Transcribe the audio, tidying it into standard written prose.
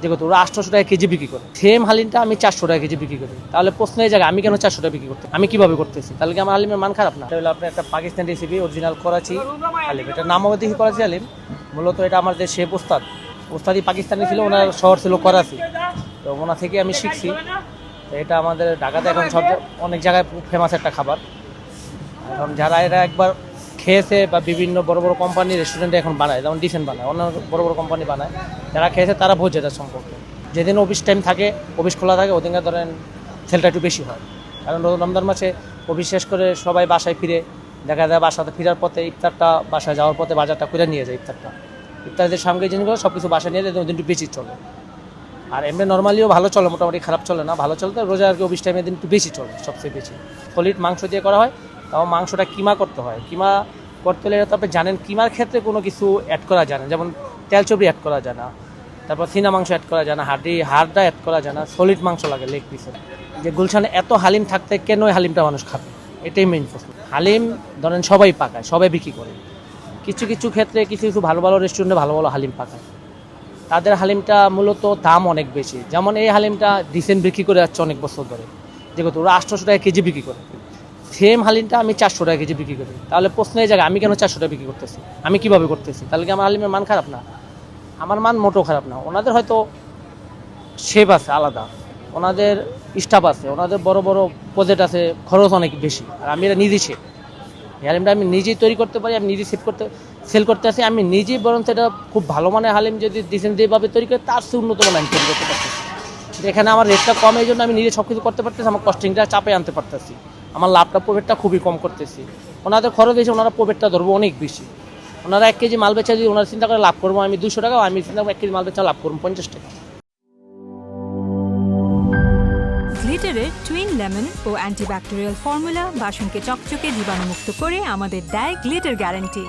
যেহেতু ওরা 800 টাকা কেজি বিক্রি করে, সেম হালিমটা আমি 400 টাকা কেজি বিক্রি করি। তাহলে প্রশ্নের জায়গায় আমি কেন 400 টাকা বিক্রি করতে, আমি কিভাবে করতেছি? তাহলে কি আমার হালিমের মান খারাপ না? এটা হলো আপনার একটা পাকিস্তানি রেসিপি, অরিজিনাল করাচি হালিম। এটার নামও দেখি করাচি হালিম। মূলত এটা আমার যে শেফ ওস্তাদি পাকিস্তানি ছিল, ওনার শহর ছিল করাচি। তো ওনার থেকে আমি শিখছি। তো এটা আমাদের ঢাকাতে এখন সব অনেক জায়গায় ফেমাস একটা খাবার। এখন যারা এটা একবার খেয়েছে বা বিভিন্ন বড় বড় কোম্পানি রেস্টুরেন্টে এখন বানায়, যেমন ডিসেন্ট বানায়, অন্য বড় বড় কোম্পানি বানায়, যারা খেয়েছে তারা বোঝে এটা সম্পর্কে। যেদিন অফিস টাইম থাকে, অফিস খোলা থাকে, ওদিনকে ধরেন সেলটা একটু বেশি হয়। কারণ রমজান মাসে অফিস শেষ করে সবাই বাসায় ফিরে, দেখা যায় বাসাতে ফেরার পথে ইফতারটা, বাসায় যাওয়ার পথে বাজারটা করে নিয়ে যায়। ইফতারের সামগ্রী জিনিসগুলো সব কিছু বাসায় নিয়ে যায়, ওদিন একটু বেশি চলে। আর এমনি নর্মালিও ভালো চলে, মোটামুটি খারাপ চলে না, ভালো চলতে রোজা আর কি অফিস টাইমের দিন একটু বেশি চলে, সবচেয়ে বেশি। সলিড মাংস দিয়ে করা হয়, তাও মাংসটা কিমা করতে হয়। কিমা করতে হলে তো আপনি জানেন, কিমার ক্ষেত্রে কোনো কিছু অ্যাড করা যায় না, যেমন তেল চবড়ি অ্যাড করা যায় না, তারপর সিনা মাংস অ্যাড করা যায় না, হাড়টা অ্যাড করা যায় না, সলিড মাংস লাগে লেগ পিসের। যে গুলশানে এত হালিম থাকতে কেন ওই হালিমটা মানুষ খাবে, এটাই মেইন প্রশ্ন। হালিম ধরেন সবাই পাকায়, সবাই বিক্রি করে, কিছু কিছু ক্ষেত্রে কিছু কিছু ভালো ভালো রেস্টুরেন্টে ভালো ভালো হালিম পাকায়, তাদের হালিমটা মূলত দাম অনেক বেশি। যেমন এই হালিমটা ডিসেন্ট বিক্রি করে যাচ্ছে অনেক বছর ধরে, যেহেতু ওরা 800 টাকা কেজি বিক্রি করে, সেম হালিমটা আমি 400 টাকা কেজি বিক্রি করি। তাহলে প্রশ্নের জায়গায় আমি কেন 400 টাকা বিক্রি করতেছি, আমি কিভাবে করতেছি? তাহলে কি আমার হালিমের মান খারাপ না? আমার মান মোটেও খারাপ না। ওনাদের হয়তো শেপ আছে আলাদা, ওনাদের স্টাফ আছে, ওনাদের বড় বড় প্রজেক্ট আছে, খরচ অনেক বেশি। আর আমি এটা নিজেই শেপ, এই হালিমটা আমি নিজেই তৈরি করতে পারি, আমি নিজেই সেল করতে আসি, আমি নিজেই বরং এটা খুব ভালো মানের হালিম যদি ডিসেন্টভাবে তৈরি করে তার চেয়ে উন্নত মানের আমি তৈরি করতে পারতেছি। এখানে আমার রেটটা কম, এই জন্য আমি নিজে সব কিছু করতে পারতেছি, আমার কস্টিংটা চাপে আনতে পারতেছি, আমার লাভটা প্রফিটটা খুবই কম করতেছি। ওনাদের খরচ এসে ওনারা প্রফিটটা ধরবো অনেক বেশি। ওনারা 1 কেজি মাল বেচা যদি ওনারা চিন্তা করে লাভ করবো আমি 200 টাকা, আমি চিন্তা করবো 1 কেজি মাল বেচা লাভ করবো 50 টাকা। গ্লিটারের টুইন লেমন ও অ্যান্টিব্যাকটেরিয়াল ফর্মুলা বাসনকে চকচকে জীবাণুমুক্ত করে আমাদের দেয় গ্লিটার গ্যারান্টি।